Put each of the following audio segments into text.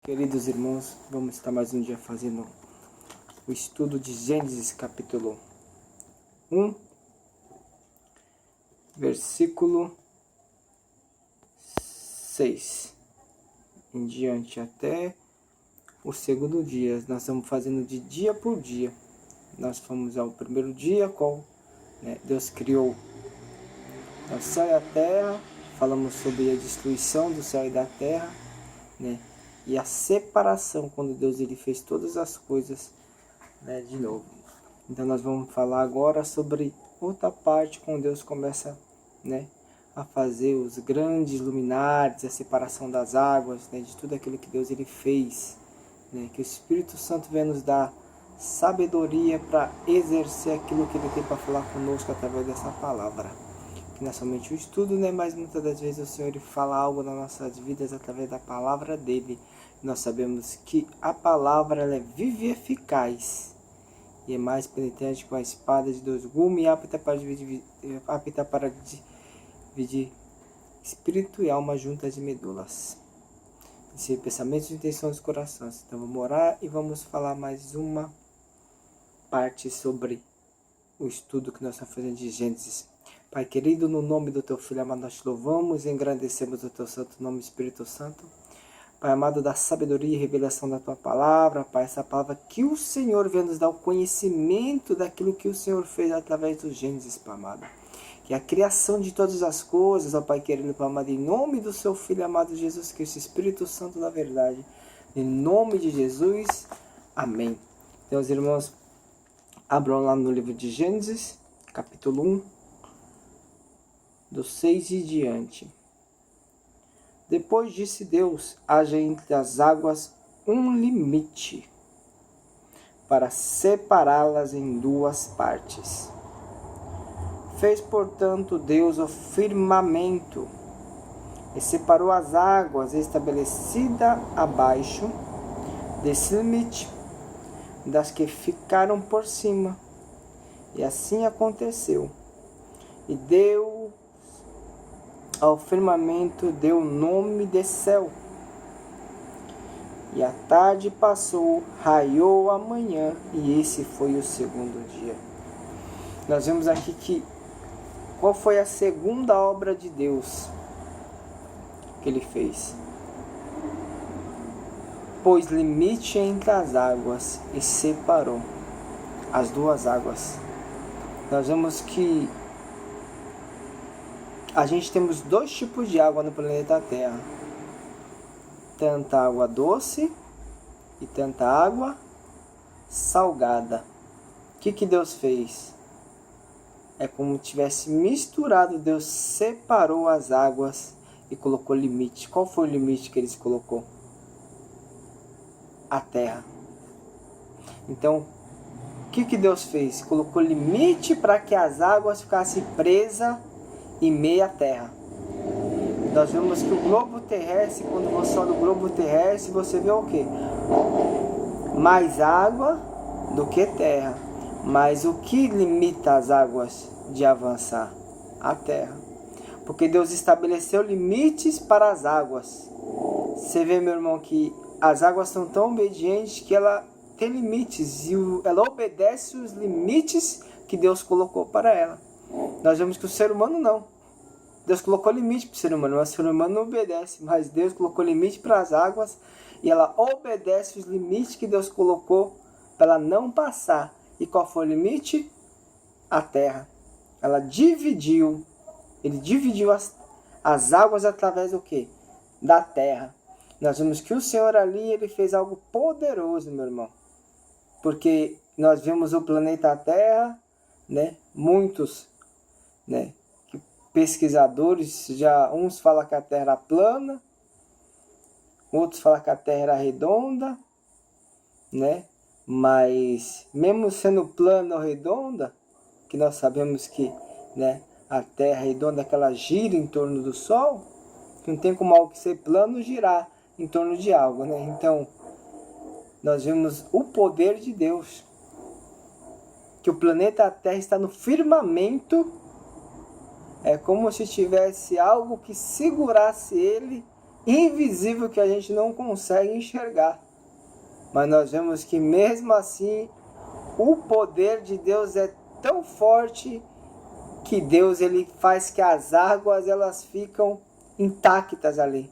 Queridos irmãos, vamos estar mais um dia fazendo o estudo de Gênesis capítulo 1, versículo 6 em diante até o segundo dia. Nós estamos fazendo de dia por dia. Nós fomos ao primeiro dia, qual Deus criou o céu e a terra. Falamos sobre a destruição do céu e da terra, e a separação, quando Deus ele fez todas as coisas, de novo. Então nós vamos falar agora sobre outra parte, quando Deus começa, a fazer os grandes luminares, a separação das águas, de tudo aquilo que Deus ele fez, que o Espírito Santo vem nos dar sabedoria para exercer aquilo que ele tem para falar conosco através dessa palavra. Que não é somente o estudo, mas muitas das vezes o Senhor ele fala algo nas nossas vidas através da palavra dele. Nós sabemos que a palavra ela é viva e eficaz e é mais penetrante que uma espada de dois gumes, apta para dividir espírito e alma juntas de medulas, esse pensamentos e intenções dos corações. Então vamos orar e vamos falar mais uma parte sobre o estudo que nós estamos fazendo de Gênesis. Pai querido, no nome do Teu Filho amado, nós te louvamos e engrandecemos o Teu santo nome, Espírito Santo. Pai amado, da sabedoria e revelação da Tua palavra, Pai, essa palavra que o Senhor vem nos dar o conhecimento daquilo que o Senhor fez através do Gênesis, Pai amado. Que a criação de todas as coisas, ó Pai querido, Pai amado, em nome do Seu Filho amado Jesus Cristo, Espírito Santo da verdade, em nome de Jesus, amém. Então, os irmãos, abram lá no livro de Gênesis, capítulo 1, do 6 e diante. Depois disse Deus: haja entre as águas um limite, para separá-las em duas partes. Fez, portanto, Deus o firmamento, e separou as águas estabelecida abaixo desse limite, das que ficaram por cima. E assim aconteceu. E Deus ao firmamento deu o nome de céu. E a tarde passou, raiou a manhã, e esse foi o segundo dia. Nós vemos aqui que qual foi a segunda obra de Deus que ele fez? Pôs limite entre as águas e separou as duas águas. Nós vemos que a gente temos dois tipos de água no planeta Terra. Tanta água doce e tanta água salgada. O que Deus fez? É como se tivesse misturado. Deus separou as águas e colocou limite. Qual foi o limite que Ele colocou? A terra. Então, o que Deus fez? Colocou limite para que as águas ficassem presas em meio à terra. Nós vemos que o globo terrestre, quando você olha o globo terrestre, você vê o quê? Mais água do que terra. Mas o que limita as águas de avançar? A terra. Porque Deus estabeleceu limites para as águas. Você vê, meu irmão, que as águas são tão obedientes que ela tem limites e ela obedece os limites que Deus colocou para ela. Nós vemos que o ser humano não. Deus colocou limite para o ser humano, mas o ser humano não obedece. Mas Deus colocou limite para as águas e ela obedece os limites que Deus colocou para ela não passar. E qual foi o limite? A terra. Ela dividiu. Ele dividiu as águas através do quê? Da terra. Nós vemos que o Senhor ali ele fez algo poderoso, meu irmão. Porque nós vemos o planeta Terra, muitos, pesquisadores, já uns falam que a Terra era plana, outros falam que a Terra era redonda, mas mesmo sendo plana ou redonda, que nós sabemos que, a Terra redonda que ela gira em torno do Sol, não tem como algo que ser plano girar em torno de algo, Então, nós vemos o poder de Deus, que o planeta Terra está no firmamento. É como se tivesse algo que segurasse ele invisível que a gente não consegue enxergar. Mas nós vemos que mesmo assim, o poder de Deus é tão forte que Deus ele faz que as águas elas ficam intactas ali.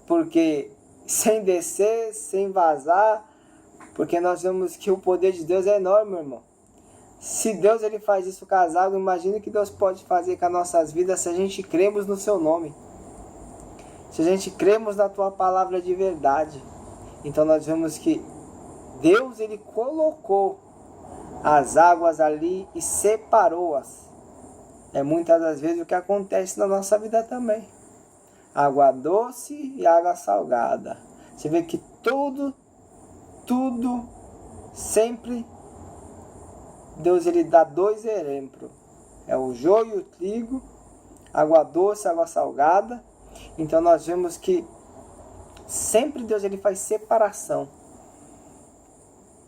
Porque sem descer, sem vazar, porque nós vemos que o poder de Deus é enorme, meu irmão. Se Deus ele faz isso com as águas, imagine que Deus pode fazer com as nossas vidas se a gente cremos no seu nome. Se a gente cremos na tua palavra de verdade. Então nós vemos que Deus ele colocou as águas ali e separou-as. É muitas das vezes o que acontece na nossa vida também. Água doce e água salgada. Você vê que tudo sempre Deus ele dá dois exemplos. É o joio e o trigo, água doce, água salgada. Então nós vemos que sempre Deus ele faz separação.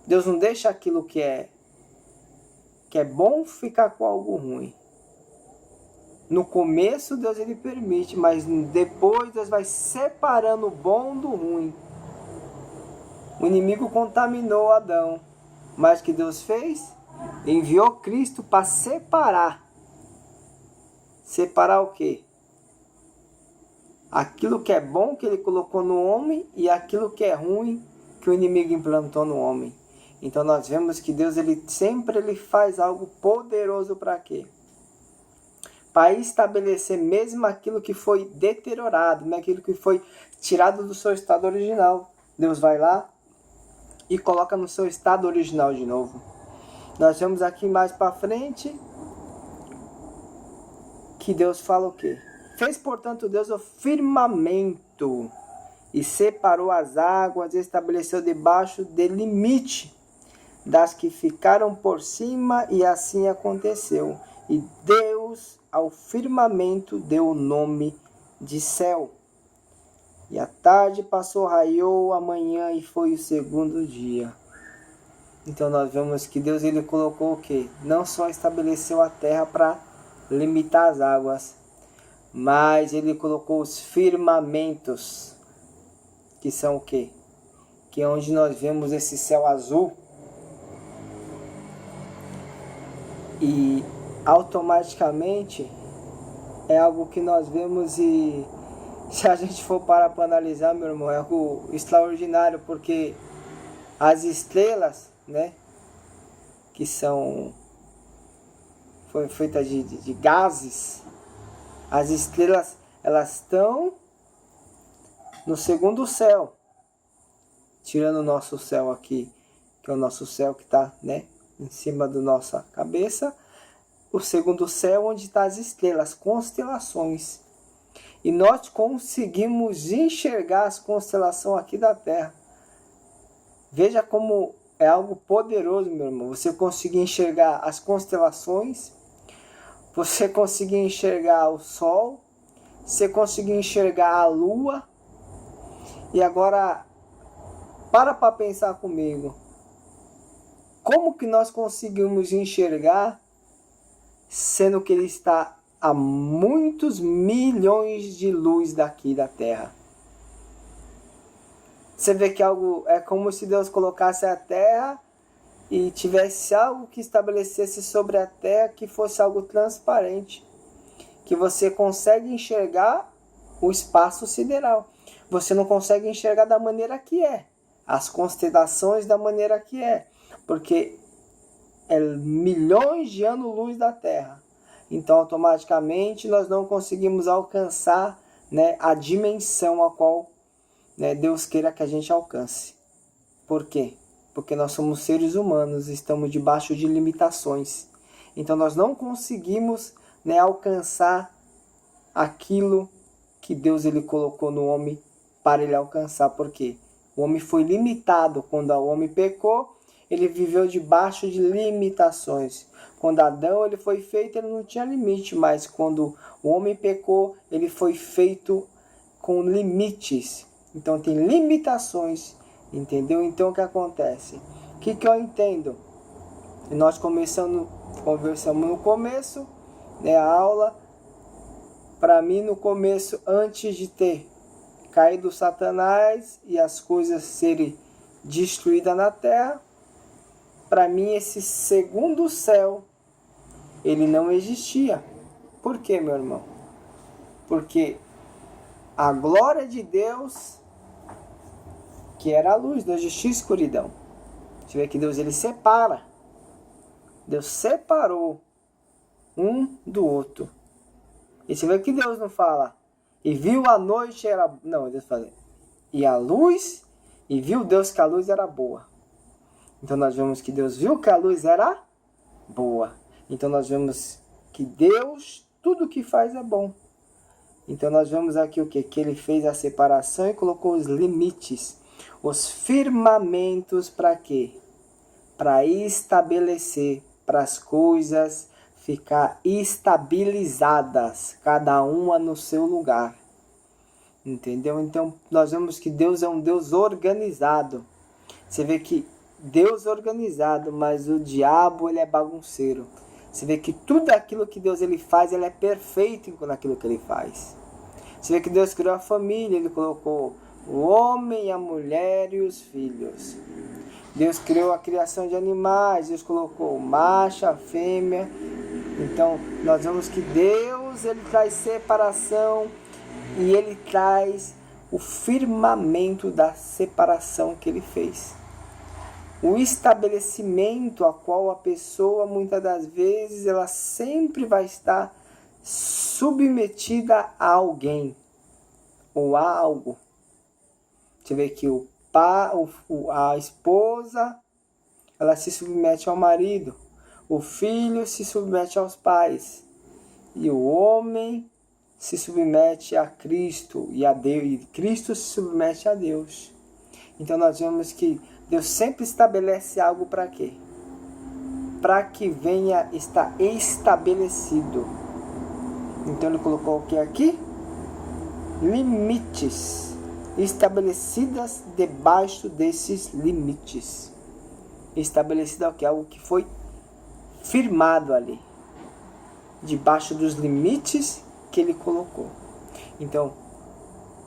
Deus não deixa aquilo que é bom ficar com algo ruim. No começo Deus ele permite, mas depois Deus vai separando o bom do ruim. O inimigo contaminou Adão, mas o que Deus fez? Enviou Cristo para separar. Separar o quê? Aquilo que é bom que ele colocou no homem e aquilo que é ruim que o inimigo implantou no homem. Então nós vemos que Deus ele sempre faz algo poderoso para quê? Para estabelecer mesmo aquilo que foi deteriorado, mesmo aquilo que foi tirado do seu estado original. Deus vai lá e coloca no seu estado original de novo. Nós vemos aqui mais para frente que Deus fala o quê? Fez, portanto, Deus o firmamento e separou as águas, estabeleceu debaixo de limite das que ficaram por cima, e assim aconteceu. E Deus ao firmamento deu o nome de céu. E a tarde passou, raiou a manhã e foi o segundo dia. Então nós vemos que Deus ele colocou o quê? Não só estabeleceu a terra para limitar as águas, mas ele colocou os firmamentos, que são o quê? Que é onde nós vemos esse céu azul. E automaticamente é algo que nós vemos, e se a gente for parar para analisar, meu irmão, é algo extraordinário, porque as estrelas, né, que foi feita de gases, as estrelas elas estão no segundo céu, tirando o nosso céu aqui, que é o nosso céu que está, né, em cima da nossa cabeça. O segundo céu onde estão as estrelas, constelações. E nós conseguimos enxergar as constelações aqui da Terra. Veja como é algo poderoso, meu irmão. Você conseguir enxergar as constelações, você conseguir enxergar o Sol, você conseguir enxergar a Lua. E agora, para pensar comigo. Como que nós conseguimos enxergar, sendo que ele está a muitos milhões de luz daqui da Terra? Você vê que algo é como se Deus colocasse a Terra e tivesse algo que estabelecesse sobre a Terra que fosse algo transparente, que você consegue enxergar o espaço sideral. Você não consegue enxergar da maneira que é, as constelações da maneira que é, porque é milhões de anos-luz da Terra. Então, automaticamente, nós não conseguimos alcançar, né, a dimensão a qual, né, Deus queira que a gente alcance. Por quê? Porque nós somos seres humanos, estamos debaixo de limitações. Então, nós não conseguimos, né, alcançar aquilo que Deus ele colocou no homem para ele alcançar. Por quê? O homem foi limitado. Quando o homem pecou, ele viveu debaixo de limitações. Quando Adão ele foi feito, ele não tinha limite, mas quando o homem pecou, ele foi feito com limites. Então tem limitações, entendeu? Então o que acontece? O que eu entendo? Nós conversamos no começo, né, a aula, para mim no começo, antes de ter caído Satanás e as coisas serem destruídas na terra, para mim esse segundo céu, ele não existia. Por quê, meu irmão? Porque a glória de Deus, que era a luz da justiça e escuridão. Você vê que Deus ele separa. Deus separou um do outro. E você vê que Deus não fala, e viu a noite era... Não, Deus fala, e a luz, e viu Deus que a luz era boa. Então nós vemos que Deus viu que a luz era boa. Então nós vemos que Deus, tudo que faz é bom. Então nós vemos aqui o quê? Que ele fez a separação e colocou os limites, os firmamentos para quê? Para estabelecer, para as coisas ficar estabilizadas, cada uma no seu lugar. Entendeu? Então nós vemos que Deus é um Deus organizado. Você vê que Deus é organizado, mas o diabo ele é bagunceiro. Você vê que tudo aquilo que Deus ele faz, ele é perfeito naquilo que ele faz. Você vê que Deus criou a família, ele colocou o homem, a mulher e os filhos. Deus criou a criação de animais, Deus colocou o macho, a fêmea. Então, nós vemos que Deus, ele traz separação e ele traz o firmamento da separação que ele fez. O estabelecimento a qual a pessoa, muitas das vezes, ela sempre vai estar submetida a alguém ou a algo. Você vê que a esposa, ela se submete ao marido. O filho se submete aos pais. E o homem se submete a Cristo e a Deus. E Cristo se submete a Deus. Então nós vemos que Deus sempre estabelece algo para quê? Para que venha estar estabelecido. Então ele colocou o que aqui? Limites. Estabelecidas debaixo desses limites. Estabelecido o que? Algo que foi firmado ali, debaixo dos limites que ele colocou. Então,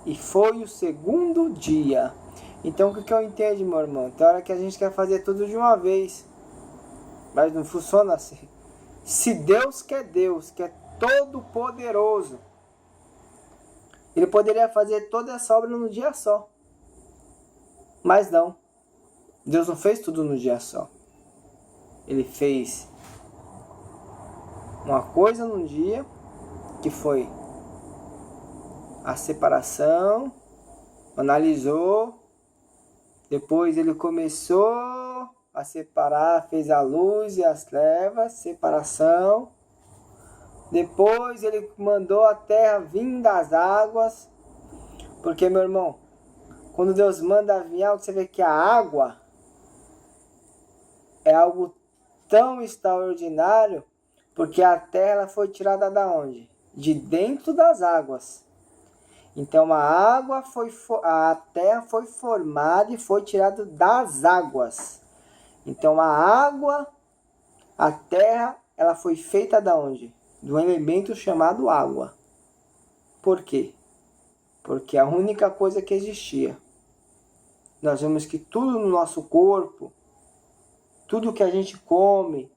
e foi o segundo dia. Então, o que eu entendo, meu irmão? Tem hora que a gente quer fazer tudo de uma vez, mas não funciona assim. Se Deus, que é todo poderoso, ele poderia fazer toda essa obra num dia só. Mas não. Deus não fez tudo num dia só. Ele fez uma coisa num dia, que foi a separação, analisou, depois ele começou a separar, fez a luz e as trevas, separação. Depois ele mandou a terra vir das águas, porque, meu irmão, quando Deus manda vir algo, você vê que a água é algo tão extraordinário, porque a terra foi tirada da onde? De dentro das águas. Então a terra foi formada e foi tirada das águas. Então a terra, ela foi feita da onde? Do elemento chamado água. Por quê? Porque é a única coisa que existia. Nós vemos que tudo no nosso corpo, tudo que a gente come,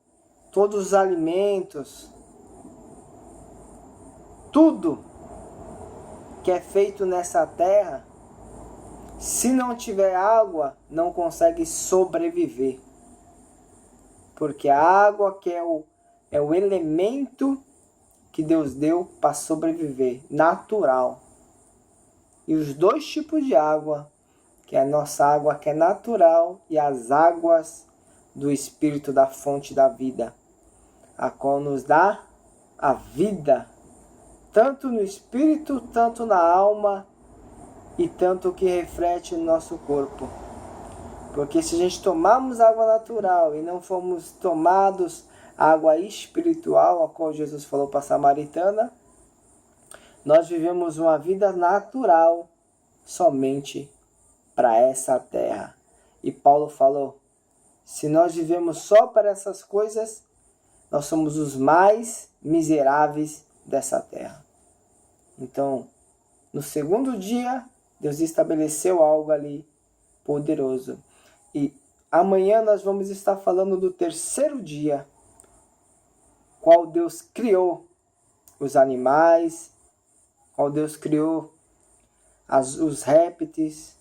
todos os alimentos, tudo que é feito nessa terra, se não tiver água, não consegue sobreviver. Porque a água que é o elemento que Deus deu para sobreviver, natural. E os dois tipos de água, que é a nossa água que é natural e as águas do Espírito da fonte da vida, a qual nos dá a vida, tanto no Espírito, tanto na alma e tanto que reflete no nosso corpo. Porque se a gente tomarmos água natural e não formos tomados água espiritual, a qual Jesus falou para a samaritana, nós vivemos uma vida natural somente para essa terra. E Paulo falou, se nós vivemos só para essas coisas, nós somos os mais miseráveis dessa terra. Então, no segundo dia, Deus estabeleceu algo ali poderoso. E amanhã nós vamos estar falando do terceiro dia, qual Deus criou os animais, qual Deus criou os répteis,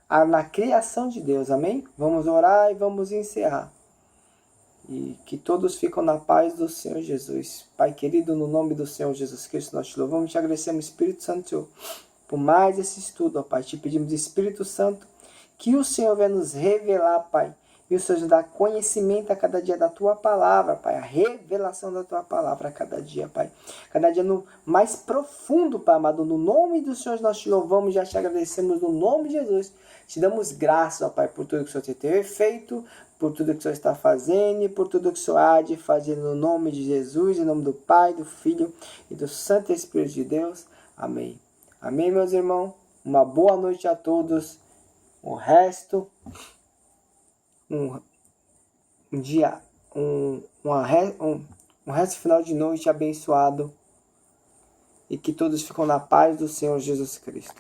na criação de Deus, amém? Vamos orar e vamos encerrar. E que todos ficam na paz do Senhor Jesus. Pai querido, no nome do Senhor Jesus Cristo, nós te louvamos e te agradecemos, Espírito Santo, Senhor, por mais esse estudo, ó Pai. Te pedimos, Espírito Santo, que o Senhor venha nos revelar, Pai, e o Senhor nos dá conhecimento a cada dia da Tua Palavra, Pai, a revelação da Tua Palavra a cada dia, Pai. Cada dia no mais profundo, Pai amado, no nome do Senhor nós te louvamos e já te agradecemos no nome de Jesus. Te damos graças, ó Pai, por tudo que o Senhor tem feito, por tudo que o Senhor está fazendo e por tudo que o Senhor há de fazer no nome de Jesus, em nome do Pai, do Filho e do Santo Espírito de Deus. Amém. Amém, meus irmãos. Uma boa noite a todos. O resto, um resto final de noite abençoado e que todos ficam na paz do Senhor Jesus Cristo.